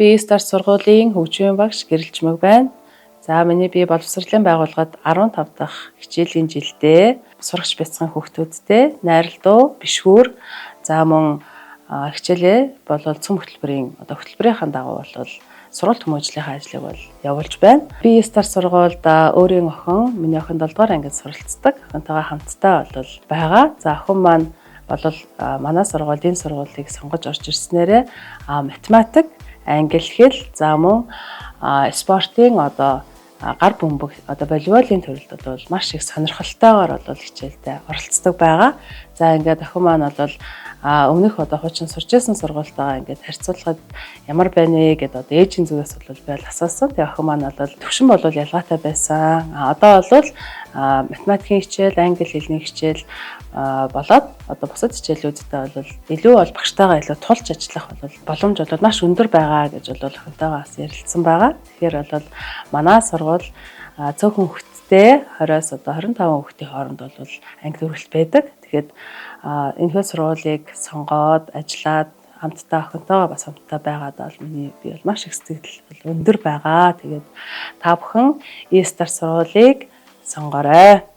Би Стар сургуулийн хөгжмийн багш Гэрэлжмэг байна. За миний бие боловсролын байгууллагад 15 дахь хичээлийн жилдээ сурагч бяцхан хүүхдүүдтэй найрал бишгүүр за мөн хичээлээ болол цөм хөтөлбөрийн хөтөлбөрийн дагуу бол сургалт хүмүүжлийнхаа ажлыг бол явуулж байна. Би Стар сургуульд өөрийн охин, миний охин 7 дугаар ангид суралцдаг. Охинтойгоо хамтдаа бол байгаа. За охин маань бол манай сургуулийн сургуулийг сонгож орж ирснээрээ математик, англи хэл, за мөн спортын гар бөмбөг волейболын төрөлд бол маш их сонирхолтойгоор бол хичээлдээ оролцдог байгаа. За ингээд охин маань бол өмнөх хуучин сурч байсан сургуультайгаа ингээд харьцуулахад ямар байна вэ гэдээ ээжийн зүгээс бол би асуусан. Тэгээ охин маань бол төвшин бол ялгаатай байсан. Одоо бол математикийн хичээл, англи хэлний хичээл болоод бусад хичээлүүдтэй бол илүү бол багштайгаа илүү тулж ажиллах бол боломж бол маш өндөр байгаа гэж бол охинтойгоо бас ярилцсан байгаа. Тэгэхээр бол манай сургууль цөөхөн хүүхэдтэй 20-аас 25 хүүхдийн хооронд бол англи хүрэлт байдаг. Тэгэхээр энэ сургуулийг сонгоод ажиллаад хамтдаа охинтойгоо бас хамтдаа байгаад бол миний би бол маш их сэтгэл өндөр байгаа. Тэгээд та бүхэн Стар сургуулийг сонгоорой.